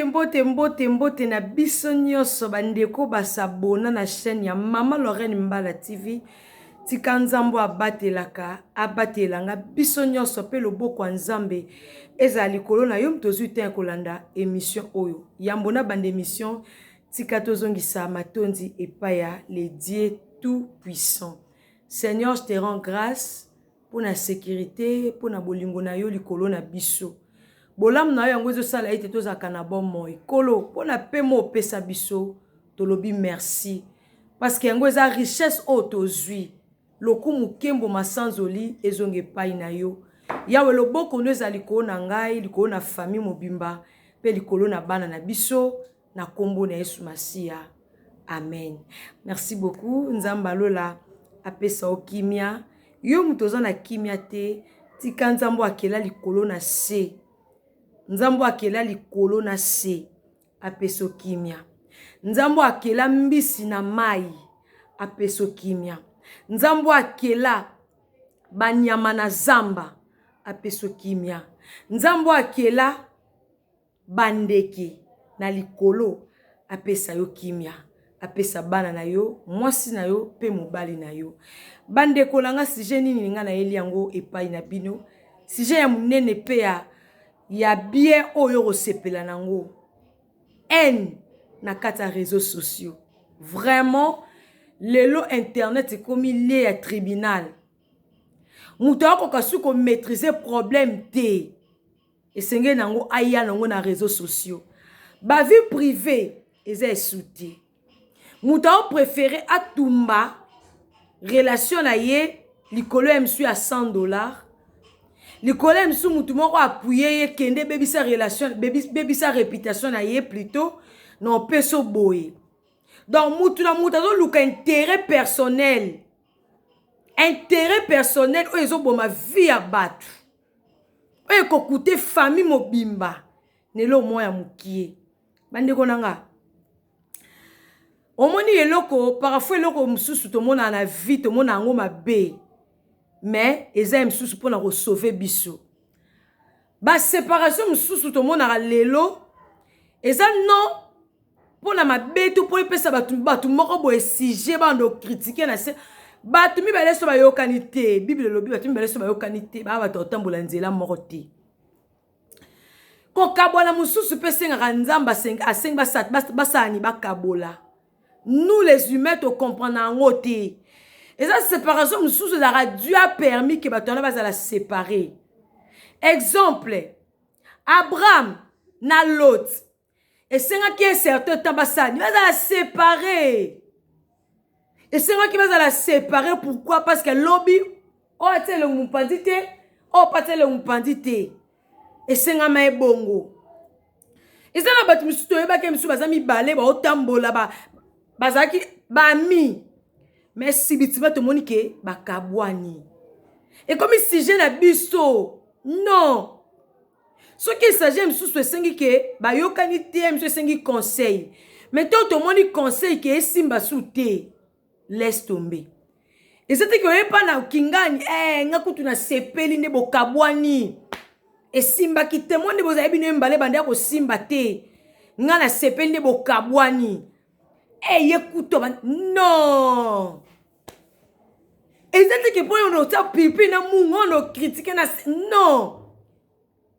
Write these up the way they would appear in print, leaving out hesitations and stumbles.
Mbote na biso nyonso bandeko basabona na chaîne ya Mama Lorraine Mbala TV. Tika nzambo abatelanga biso nyonso pe loboko ya Nzambe eza likolo na yo mtozu te kolanda émission oyo. Yambona bande émission tika tozongisa matondi epaya le Dieu tout puissant. Seigneur, je te rends grâce pour la sécurité, pour na bolingo na yo likolo na biso. Bolam na yo yango ezosala ete tozaka na bon moi kolo pona pemo pesa biso tolobi merci parce que yango eza richesse o tozwi lokumu kembo masanzoli ezonge pai na yo yawe loboko ndo ezali ko na ngai likolo na famille mobimba pe likolo na bana na biso na kombo na Yesu Masia. Amen. Merci beaucoup. Nzamba lola apesa okimia yo mutoza na kimia te tika nzambo akela likolo na se. Nzambo akela likolo na se apeso kimia. Nzambo akela mbisi na mai apeso kimia. Nzambo akela banyama na zamba apeso kimia. Nzambo akela bandeke na likolo apesa yo kimia. Apesa bana na yo, mwasi na yo, pe mobali na yo. Bandeko langa sije nini nga na eli yango epai na bino. Sije ya munene pe ya bien oyo resepela nango en na kata réseaux sociaux. Vraiment lelo internet ekomi le ya tribunal. Muto akoka suko maîtriser problème te. Esenge nango aya nango na réseaux sociaux. Ba vie privée eza esouti. Muto préféré atumba relation na ye likolo msu à $100. Likolo msu mutu moko appuyer ye kende bebisa relation bebisa réputation na ye plutôt non peso boye. Donc mutu na mutu azo luka intérêt personnel oyo ezoboma vie ya batu oyo ekokute famille mobimba nelo moya mukie bandeko nanga omoni eloko parfois eloko mususu tomona na vie tomona ngo mabe mais eza mususu pona ko sauver biso ba séparation mususu tomona lelo eza non pona mabe to po pesa batu moko boye sujet bando critiquer na se batu mi baleso ba yokani te bible lobi batu mi baleso ba yokani te ba batu otambola nzela moko te ko kabola mususu pesenga nzamba asenga basani bakabola. Nous les humains te comprenons en côté. Et cette séparation, nous avons Dieu a permis que bâtons va la séparer. Exemple, Abraham na Lot. Et c'est un qui est certain temps il va la séparer. Et c'est un qui va la séparer pourquoi? Parce que lobby oh c'est le mumpandite, oh pas le mumpandite. Et c'est un maï bongo. Et ça na batu musuto eba ke musu bazami balé ba otambola ba bazaki bami mais si bitima to monike bakabwani et comme si je na biso non ce qui s'agit msusu esengi ke ba yokani te msusu esengi conseil mais to moni conseil ke simba souté laisse tomber et c'était que pas na kingani ngakutu na sepeli ne bokabwani et simba ki témoin de boza bino mbale bande ko simba te ngana sepeli ne bokabwani yekuto non et c'est que pour on ta pipi na mungo no critiquer na non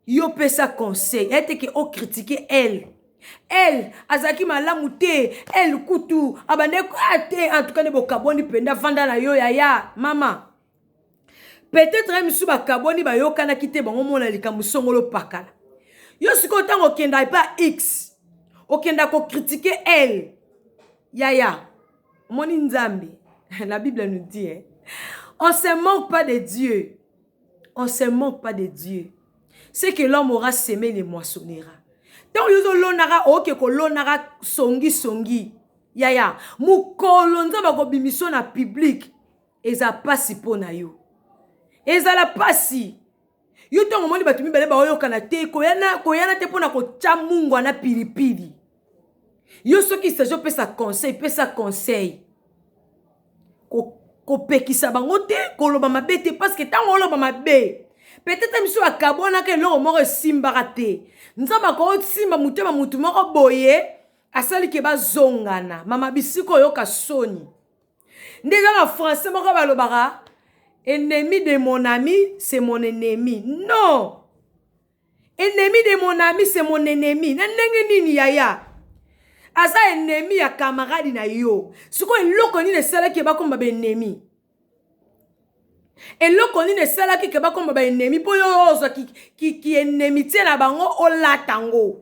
yo pesa conseil était que o critiquer elle azaki malamu te elle kutu abande ko ate en tout cas ne bokaboni penda vanda na yo ya mama peut-être même sous bakaboni ba yo kana kite bango mona likambo songolo pakala yo siko tango kenda pa x okenda ko critiquer elle Yaya, mon Nzambi, la Bible nous dit, on ne se moque pas de Dieu. On ne se moque pas de Dieu. Ce que l'homme aura semé, il moissonnera. Donc, il l'onara, ok, ko l'onara songi. Yaya, mou kolonza ba ko bimission na public, eza pasi pona yo. Eza la pasi. Yo tongo moni batumi bale ba oyo kana te ko yana te pona ko chamungo na pilipili. Yo so ki s'agit pe sa conseil ko pekisa bango te ko loba mabe te parce que tant on loba mabe peut-être miso akabona ke lo moko simbaka te nzamba ko simba mutema mutu moko boye asali ke bazongana mama bisiko yoka soni ndeza na français moko balobaka ennemi de mon ami c'est mon ennemi non ennemi de mon ami c'est mon ennemi na ndenge nini yaya aza ennemi ya camarade na yo siko eloko nini esalaki bakomba ba ennemi eloko nini esalaki ke bakomba ba ennemi po yo ozwa ki ennemi tie na bango olatango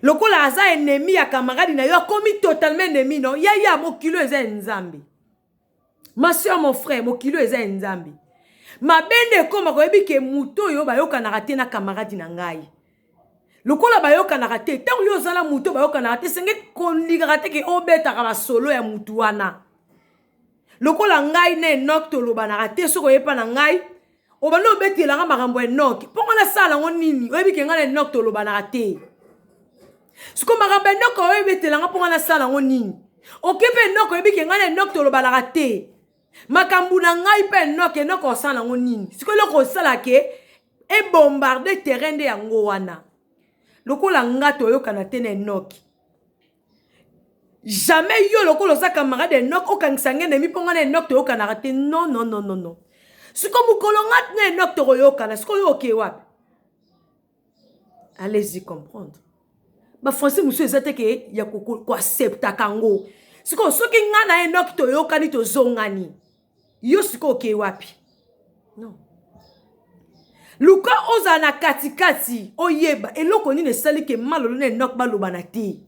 lokola aza ennemi ya camarade na yo akomi totalement ennemi non yaya mokilo eza nzambe ma soeur mon frère mokilo eza nzambe mabende koma koyebi ke muto yo bayokanaka te na camarade na ngai lokola bayokanaka te ntango yo ozala muto bayokanaka te senge kolingaka te ke obetaka basolo ya mutu wana lokola ngai na Enoch tolobanaka te soko yepa na ngai obanda obetelanga makambo ya Enoch mpongo nasala yango nini oyebi ke ngai na Enoch tolobanaka te siko makambo ya Enoch oyebetelanga mpongo nasala yango nini okepe Enoch oyebi ke ngai na Enoch tolobanaka te makambo na ngai mpe Enoch osala yango nini siko eloko osala ke ebombarde terrain nde yango wana lokola nga toyokana te na Enoch jamais yo lokola oza camarade Enoch okangisa nge ennemi mpongo na Enoch toyokanaka te non non non non non siko mokolo nga na Enoch tokoyokana siko yo oke wapi allez-y comprendre ba français musu eza te ke ya koaccepta kango siko soki nga na Enoch toyokani tozongani yo siko oke wapi non luka oza na katikati oyeba eloko nini esali ke malolo na Enoch balobana te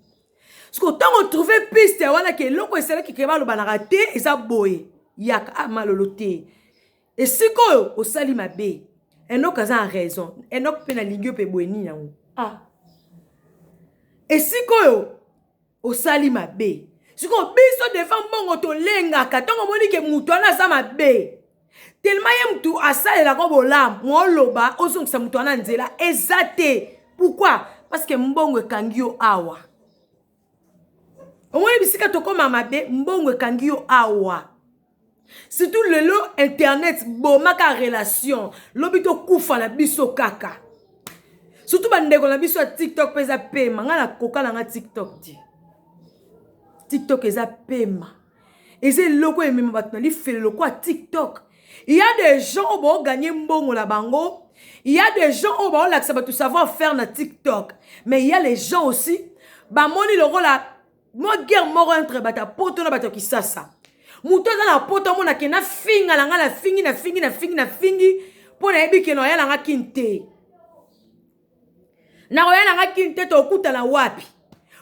siko tango trouver piste wana ke eloko esali ke balobanaka te eza boye yaka malolo te esiko osali mabe Enoch aza en raison Enoch pe na lingio pe boye nini yango esiko osali mabe siko biso devant mbongo tolengaka tango moni ke mutu wana aza mabe tellement ye mutu asalela ko bolamu moloba ozongisa mutu wana nzela eza te pourquoi parce que mbongo ekangi yo awa omoni bisika tokoma mabe mbongo ekangi yo awa surtout lelo internet bomaka relation lobi tokufa na biso kaka surtout bandeko na biso ya TikTok peza pema nga na kokala nga TikTok ti TikTok eza pema eza eloko emema bato na lifele loko ya TikTok. Il y a des gens qui ont gagné mbongo la bango. Il y a des gens qui ont laksa batu savoir faire na TikTok. Mais il y a les gens aussi ba moni loko la mo guerre moro entre bata poto na bato ki sasa. Muto za na poto mo na ke na finga la nga na fingi po na ebi ke no ya la nga kinte. Na roya na nga kinte to kuta la wapi.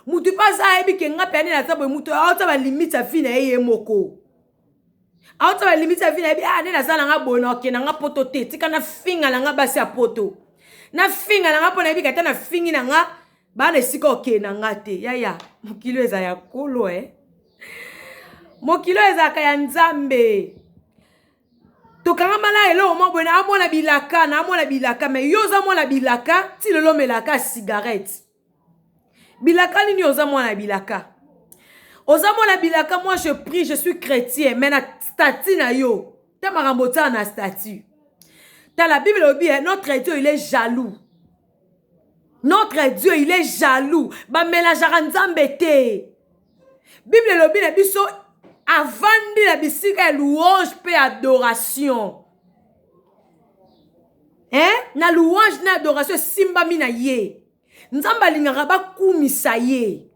Mutu pa za ebi ke nga pe na sabo mutu a ota ba limite a fina eye moko. Auto ba limite vina bi nena sala nga bono ke na nga poto te tika na finga na nga basi ya poto na finga na nga pona bi kata na fingi na nga ba na sika oke na nga te yaya mokilo eza ya kolo mokilo eza ka ya nzambe to kanga mala elo mo bona amona bilaka me yoza mona bilaka ti lelo melaka cigarette bilaka nini yoza mona bilaka Ozamona bilaka, moi je prie, je suis chrétien, mais na statut na yo, ta marambota na statut. Dans la Bible, notre Dieu, il est jaloux. Notre Dieu, il est jaloux. Ba mélangeara nzambe te. Bible lobi na biso avandi la bisika louange pe adoration. Na louange na adoration simba mina ye. Nzamba lingaka ba kumisa ye.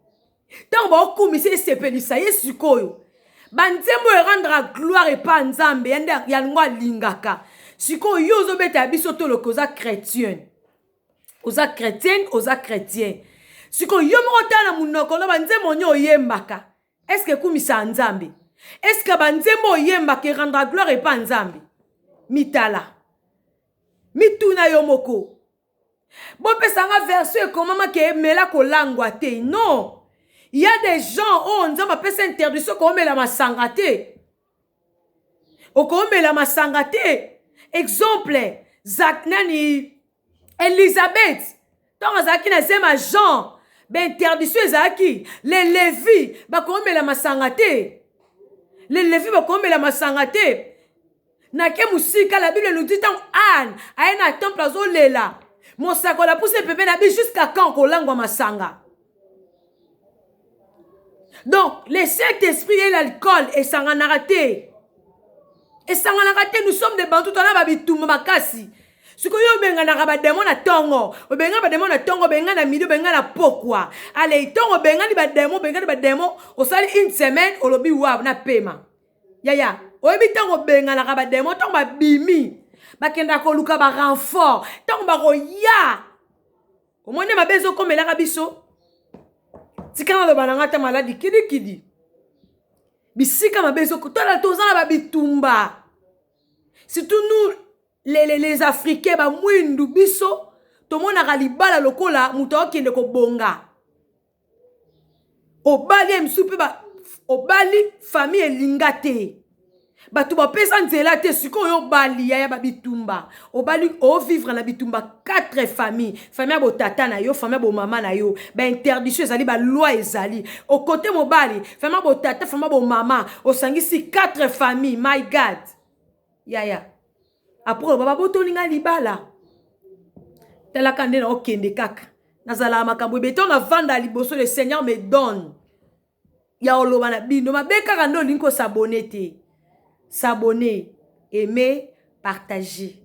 Tant ba okumisa sepelisa ye sikoyo banzembo rendre gloire et pas nzambe ya ngwa lingaka sikoyo yo zo beta biso to lokoza chrétien oza chrétien sikoyo yo mo tana munoko na banzembo nyo yembaka est-ce que kumisa nzambe est-ce que banzembo yembaka rendre gloire et pas nzambe mitala mituna yo moko bo pesanga verset komama ke mela kolangwa te non. Il y a des gens on nous a fait interdiction qu'on met la masangate. Okomela masangate. Exemple, Zaknani Elisabeth. Tant Zaki na zema Jean, ben interdiction Zaki, les Lévi, ba komela masangate. Les Lévi ba komela masangate. Nake musika, la Bible nous dit tant Anne, aïe na temple azo lela. Mon sac la pousse bébé na bi jusqu'à quand kolangwa masanga. Donc, le Saint-Esprit et l'alcool et sanganarate. Et sanganarate, nous sommes des bantous, on a babitou makasi. Ce que yo benga na ba démon na tongo, o benga ba démon na tongo, benga na midi, benga na pokwa. Allez, tongo benga ni ba démon, o sali une semaine, o lobi wa na paiement. Ya. O ebi tongo benga na ba démon, tongo ba bimi. Ba kenda ko luka ba renfort, tongo ba ro ya. O mone ma bezo comme la biso. Tikana lo bananga ta maladi kidi. Bisika ma bezo ko tola tozana ba bitumba. Surtout nous les Africains ba mwindu biso to mona galibala lokola muto okende ko bonga. Obali msupe ba obali famille elingate. Ba tu ba pesa nzela te siko yo bali ya ba bitumba. Obali o vivre na bitumba 4 familles. Famille bo tata na yo, famille bo mama na yo. Ba interdiction ezali ba loi ezali. Au côté mobali, famille bo tata, famille bo mama, o sangisi 4 familles. My God. Ya. Après baba bo tolinga libala. Tela kande na okende kaka. Nazala makambo beton na vanda liboso le Seigneur me donne. Ya oloba na bino mabeka kando linko s'abonner te. S'abonner, aimer, partager.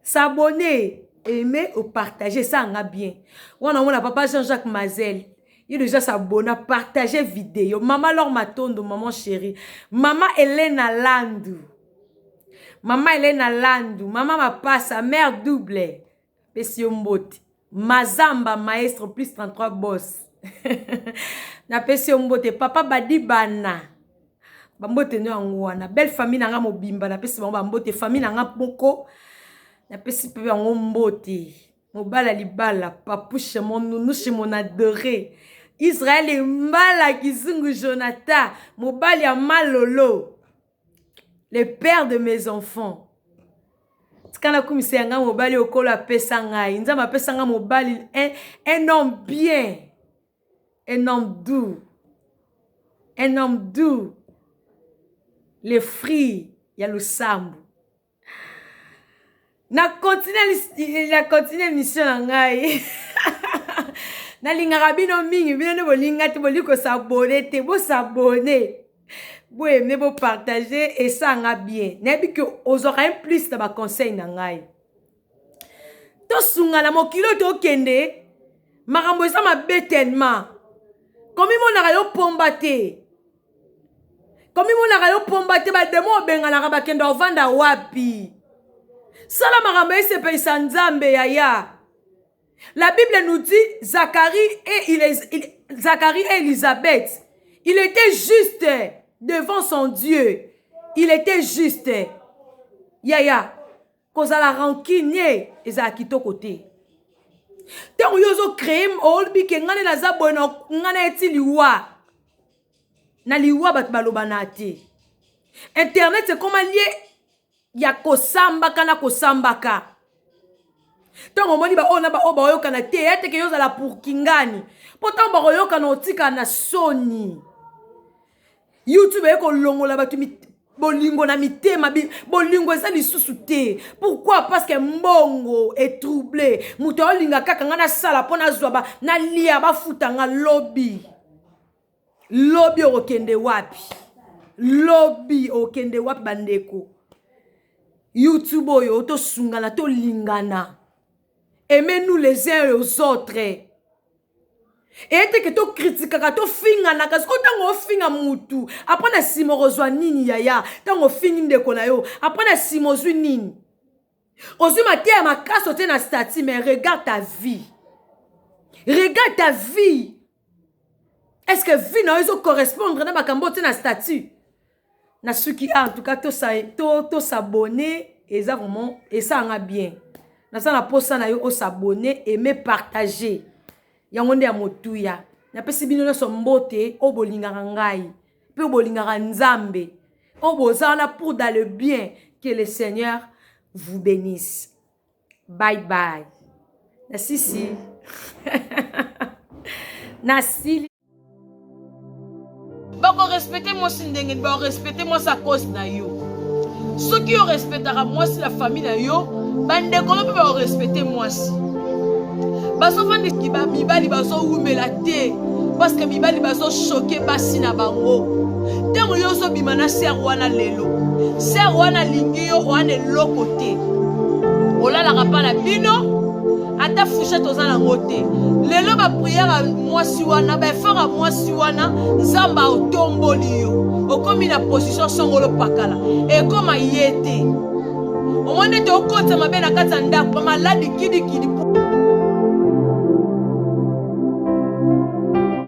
S'abonner, aimer ou partager, ça en a bien. On a papa Jean-Jacques Mazel. Il déjà s'abonner, partager vidéo. Maman Laure Matondo, maman chérie. Maman Elena Landou. Maman Elena Landou. Maman ma passe, mère double. Pesio Mbote. Mazamba, maestro, plus 33 boss. Na Pesio Mbote. Papa Badi Bana. Bambote no angwana belle famille nanga mobimba na pesi bambote famille nanga poko na pesi pe ngo mbote mobala libala papouche mon nounouche mon adoré Israël et mbala kizungu Jonathan mobali ya malolo le père de mes enfants tikana kumise yanga mobali okola pesa ngai nzamba pesa nga mobali un homme bien un homme doux les fruits, il y a le sambu. Na continue mission ngai. Na lingara bino mingi, bino ne bolinga te boliko s'abonner te, bo s'abonner. Bo aimer, bo partager et ça nga bien. Nebi que aux oreilles plus de ba conseil ngai. To sunga na mokilo to kende. Makambo esa ma tellement. Comme mon na yo pomba te. Comme mon arayo pombate ba demo benga na ba kenda ovanda wapi. Sala marambe se pe sanzambe ya. La Bible nous dit Zacharie et Élisabeth, il était juste devant son Dieu. Il était juste. Ya. Cause la rancune eza kitoko te. Tant yozo crème olbi ke ngane na zabona ngane etiliwa. Na liwa bat balobana te. Internet c'est comment lié ya kosambaka na kosambaka. Tant omoni ba ona ba oba yoka na te ete ke yoza la pour kingani. Pourtant ba yoka na otika na soni. YouTube eko longola batu bolingo na mitema bolingo eza lisusu te. Pourquoi? Parce que mbongo est troublé. Muto olinga kaka ngana sala pona zwa na lia ba futanga lobby. Lobby okende wapi. Lobby okende wapi bandeko. YouTube oyo to sungana to lingana. Aimez-nous les uns aux autres. Et que to critique to fingana parce que tango finga mutu après na simo rozwa nini yaya tango fingi ndeko na yo après na simo zwi nini ozuma te makaso te na statut mais regarde ta vie. Regarde ta vie. Est-ce que vie na yo correspondre na makambo te na statut na suki en tout cas to s'abonner et ça vraiment et ça nga bien na ça na posa na yo s'abonner aimer partager yangonde ya motuya na pesi bino na sombote o bolingaka ngai pe bolingaka nzambe o bozana pour dans le bien. Que le Seigneur vous bénisse. Bye bye. Nasisi. Nasi. Bako respecter moi sindenge, bako respecter moi sa cause na yo. Ceux qui respectera moi si la famille na yo, bande comment peut respecter moi si. Baso vandi ki ba mibali baso umela te parce que mibali baso choqué basi na bango. Temo yo so bimana ser wana lelo. Ser wana lingi yo wana lokote. Olala kapana bino. Ata fouchette aux en côté. Lelo ba prière moi si wana ba faire moi si wana nzamba otomboli yo. Okomi na position songolo pakala. Et comme yete. Au moins de te okota mabena kata ndako malade kidi